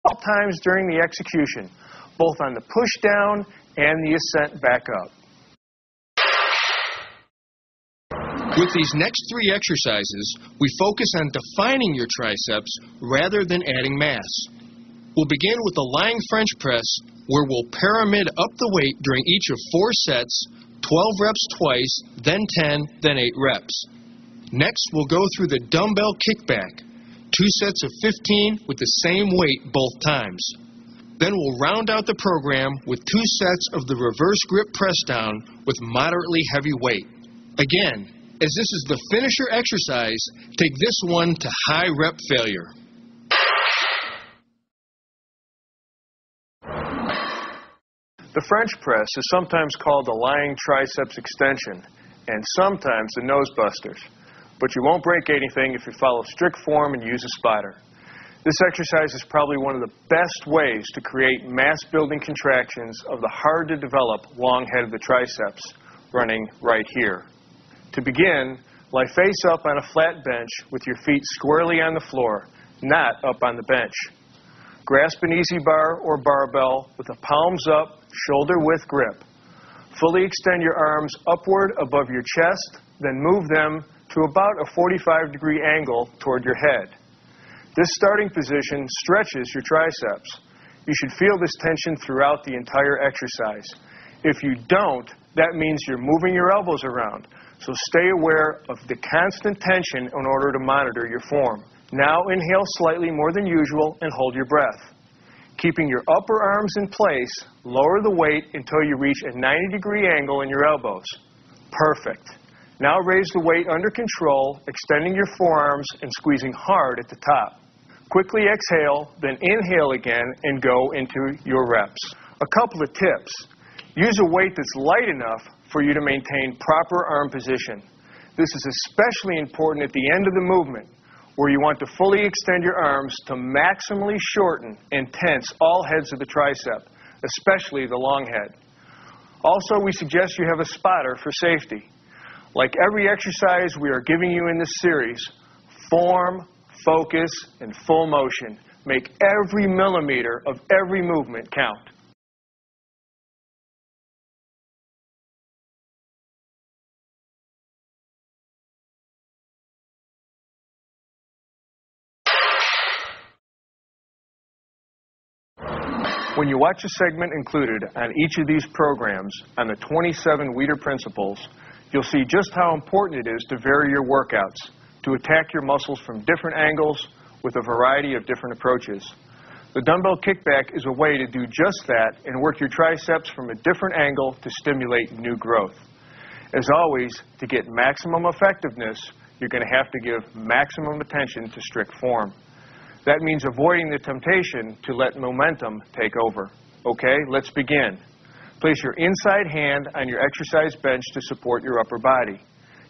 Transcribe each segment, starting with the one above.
all times during the execution, both on the push down and the ascent back up. With these next 3 exercises, we focus on defining your triceps rather than adding mass. We'll begin with the lying French press, where we'll pyramid up the weight during each of 4 sets, 12 reps twice, then 10, then 8 reps. Next, we'll go through the dumbbell kickback, 2 sets of 15 with the same weight both times. Then we'll round out the program with 2 sets of the reverse grip press down with moderately heavy weight. Again, as this is the finisher exercise, take this one to high rep failure. The French press is sometimes called the lying triceps extension and sometimes the nose busters, but you won't break anything if you follow strict form and use a spotter. This exercise is probably one of the best ways to create mass-building contractions of the hard-to-develop long head of the triceps, running right here. To begin, lie face up on a flat bench with your feet squarely on the floor, not up on the bench. Grasp an easy bar or barbell with the palms up, shoulder-width grip. Fully extend your arms upward above your chest, then move them to about a 45-degree angle toward your head. This starting position stretches your triceps. You should feel this tension throughout the entire exercise. If you don't, that means you're moving your elbows around. So stay aware of the constant tension in order to monitor your form. Now inhale slightly more than usual and hold your breath. Keeping your upper arms in place, lower the weight until you reach a 90-degree angle in your elbows. Perfect. Now raise the weight under control, extending your forearms and squeezing hard at the top. Quickly exhale, then inhale again and go into your reps. A couple of tips. Use a weight that's light enough for you to maintain proper arm position. This is especially important at the end of the movement, where you want to fully extend your arms to maximally shorten and tense all heads of the tricep, especially the long head. Also, we suggest you have a spotter for safety. Like every exercise we are giving you in this series, form, focus, and full motion. Make every millimeter of every movement count. When you watch a segment included on each of these programs on the 27 Weider principles, you'll see just how important it is to vary your workouts, to attack your muscles from different angles with a variety of different approaches. The dumbbell kickback is a way to do just that and work your triceps from a different angle to stimulate new growth. As always, to get maximum effectiveness, you're going to have to give maximum attention to strict form. That means avoiding the temptation to let momentum take over. Okay, let's begin. Place your inside hand on your exercise bench to support your upper body.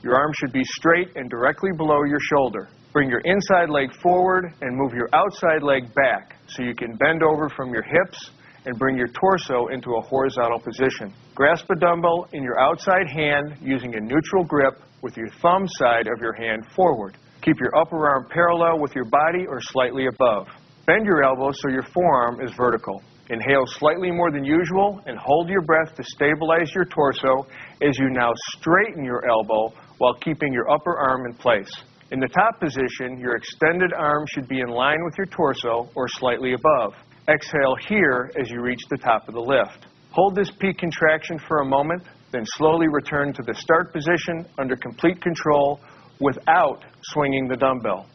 Your arm should be straight and directly below your shoulder. Bring your inside leg forward and move your outside leg back so you can bend over from your hips and bring your torso into a horizontal position. Grasp a dumbbell in your outside hand using a neutral grip with your thumb side of your hand forward. Keep your upper arm parallel with your body or slightly above. Bend your elbow so your forearm is vertical. Inhale slightly more than usual and hold your breath to stabilize your torso as you now straighten your elbow while keeping your upper arm in place. In the top position, your extended arm should be in line with your torso or slightly above. Exhale here as you reach the top of the lift. Hold this peak contraction for a moment, then slowly return to the start position under complete control without swinging the dumbbell.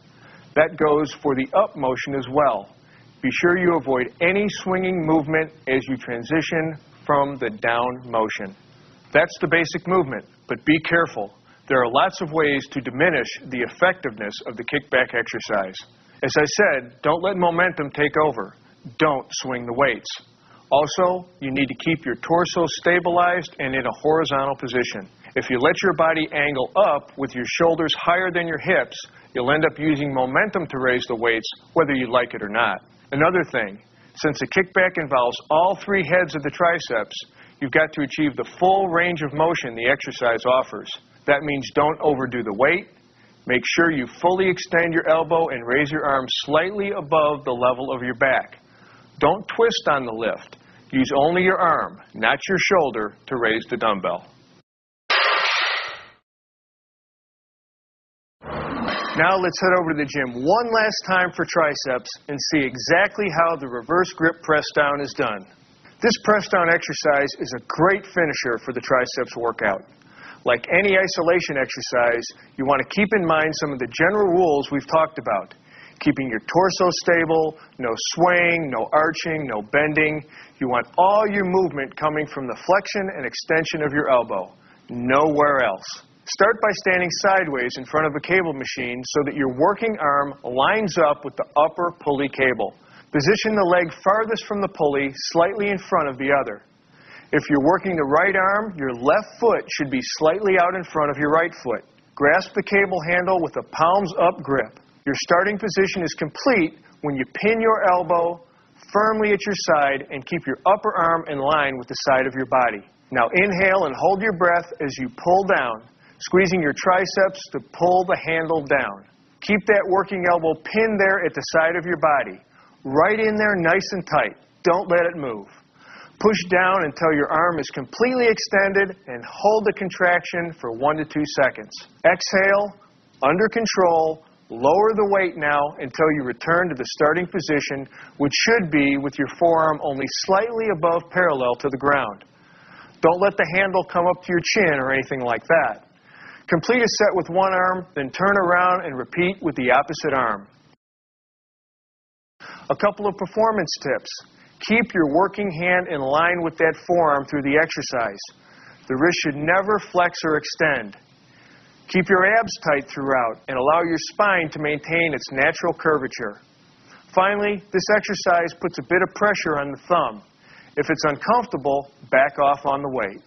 That goes for the up motion as well. Be sure you avoid any swinging movement as you transition from the down motion. That's the basic movement, but be careful. There are lots of ways to diminish the effectiveness of the kickback exercise. As I said, don't let momentum take over. Don't swing the weights. Also, you need to keep your torso stabilized and in a horizontal position. If you let your body angle up with your shoulders higher than your hips, you'll end up using momentum to raise the weights, whether you like it or not. Another thing, since the kickback involves all 3 heads of the triceps, you've got to achieve the full range of motion the exercise offers. That means don't overdo the weight. Make sure you fully extend your elbow and raise your arm slightly above the level of your back. Don't twist on the lift. Use only your arm, not your shoulder, to raise the dumbbell. Now let's head over to the gym one last time for triceps and see exactly how the reverse grip press down is done. This press down exercise is a great finisher for the triceps workout. Like any isolation exercise, you want to keep in mind some of the general rules we've talked about. Keeping your torso stable, no swaying, no arching, no bending. You want all your movement coming from the flexion and extension of your elbow, nowhere else. Start by standing sideways in front of a cable machine so that your working arm lines up with the upper pulley cable. Position the leg farthest from the pulley, slightly in front of the other. If you're working the right arm, your left foot should be slightly out in front of your right foot. Grasp the cable handle with a palms-up grip. Your starting position is complete when you pin your elbow firmly at your side and keep your upper arm in line with the side of your body. Now inhale and hold your breath as you pull down, squeezing your triceps to pull the handle down. Keep that working elbow pinned there at the side of your body. Right in there nice and tight. Don't let it move. Push down until your arm is completely extended and hold the contraction for 1 to 2 seconds. Exhale, under control. Lower the weight now until you return to the starting position, which should be with your forearm only slightly above parallel to the ground. Don't let the handle come up to your chin or anything like that. Complete a set with one arm, then turn around and repeat with the opposite arm. A couple of performance tips. Keep your working hand in line with that forearm through the exercise. The wrist should never flex or extend. Keep your abs tight throughout and allow your spine to maintain its natural curvature. Finally, this exercise puts a bit of pressure on the thumb. If it's uncomfortable, back off on the weight.